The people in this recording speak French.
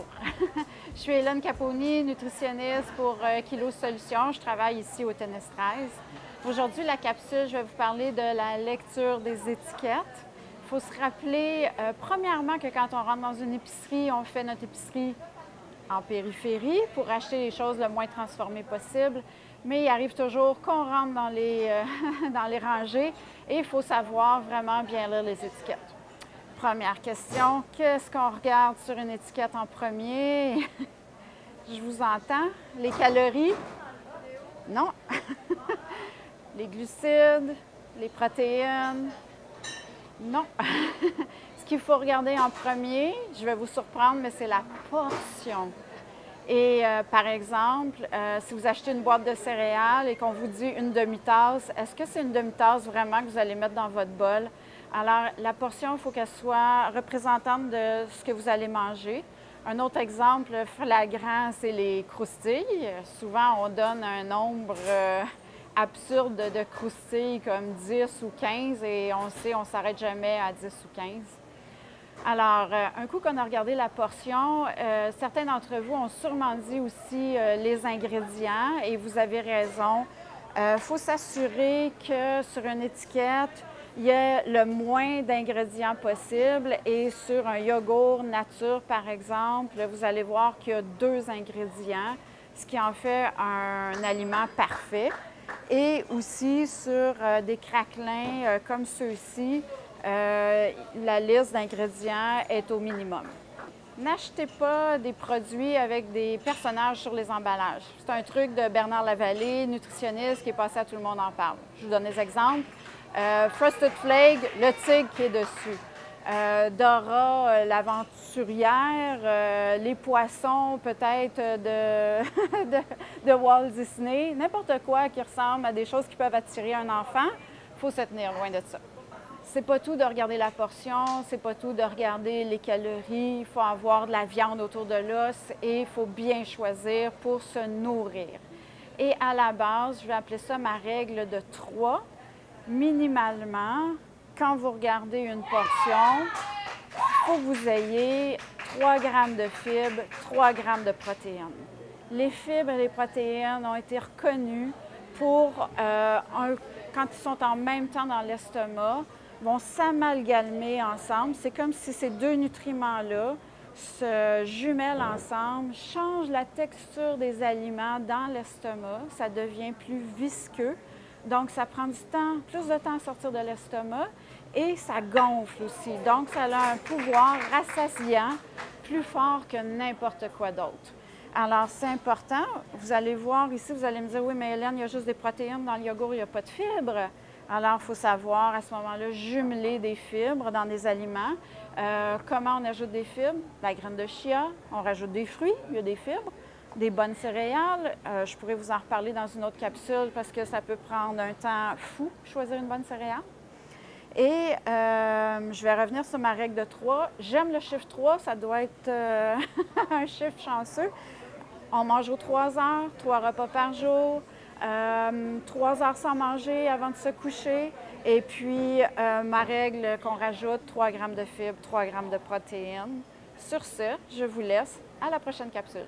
Bonjour, je suis Hélène Caponi, nutritionniste pour Kilo Solutions. Je travaille ici au Tennis 13. Aujourd'hui, la capsule, je vais vous parler de la lecture des étiquettes. Il faut se rappeler, premièrement, que quand on rentre dans une épicerie, on fait notre épicerie en périphérie pour acheter les choses le moins transformées possible. Mais il arrive toujours qu'on rentre dans les, dans les rangées et il faut savoir vraiment bien lire les étiquettes. Première question, qu'est-ce qu'on regarde sur une étiquette en premier? Je vous entends. Les calories? Non. Les glucides? Les protéines? Non. Ce qu'il faut regarder en premier, je vais vous surprendre, mais c'est la portion. Et par exemple, si vous achetez une boîte de céréales et qu'on vous dit une demi-tasse, est-ce que c'est une demi-tasse vraiment que vous allez mettre dans votre bol? Alors, la portion, il faut qu'elle soit représentante de ce que vous allez manger. Un autre exemple flagrant, c'est les croustilles. Souvent, on donne un nombre absurde de croustilles comme 10 ou 15 et on sait, on ne s'arrête jamais à 10 ou 15. Alors, un coup qu'on a regardé la portion, certains d'entre vous ont sûrement dit aussi les ingrédients et vous avez raison. Il faut s'assurer que sur une étiquette, il y a le moins d'ingrédients possible et sur un yogourt nature, par exemple, vous allez voir qu'il y a 2 ingrédients, ce qui en fait un aliment parfait. Et aussi sur des craquelins comme ceux-ci, la liste d'ingrédients est au minimum. N'achetez pas des produits avec des personnages sur les emballages. C'est un truc de Bernard Lavallée, nutritionniste, qui est passé à Tout le monde en parle. Je vous donne des exemples. Frosted Flake, le tigre qui est dessus. Dora, l'aventurière, les poissons peut-être de Walt Disney, n'importe quoi qui ressemble à des choses qui peuvent attirer un enfant, il faut se tenir loin de ça. C'est pas tout de regarder la portion, c'est pas tout de regarder les calories, il faut avoir de la viande autour de l'os et il faut bien choisir pour se nourrir. Et à la base, je vais appeler ça ma règle de 3. Minimalement, quand vous regardez une portion, il faut que vous ayez 3 grammes de fibres, 3 grammes de protéines. Les fibres et les protéines ont été reconnues pour, quand ils sont en même temps dans l'estomac, vont s'amalgamer ensemble. C'est comme si ces 2 nutriments-là se jumellent ensemble, changent la texture des aliments dans l'estomac. Ça devient plus visqueux. Donc, ça prend du temps, plus de temps à sortir de l'estomac et ça gonfle aussi. Donc, ça a un pouvoir rassasiant plus fort que n'importe quoi d'autre. Alors, c'est important. Vous allez voir ici, vous allez me dire, oui, mais Hélène, il y a juste des protéines dans le yogourt, il n'y a pas de fibres. Alors, il faut savoir à ce moment-là jumeler des fibres dans des aliments. Comment on ajoute des fibres? La graine de chia, on rajoute des fruits, il y a des fibres. Des bonnes céréales, je pourrais vous en reparler dans une autre capsule parce que ça peut prendre un temps fou choisir une bonne céréale. Et je vais revenir sur ma règle de 3. J'aime le chiffre 3, ça doit être un chiffre chanceux. On mange aux 3 heures, 3 repas par jour, 3 heures sans manger avant de se coucher. Et puis, ma règle qu'on rajoute, 3 grammes de fibres, 3 grammes de protéines. Sur ce, je vous laisse. À la prochaine capsule.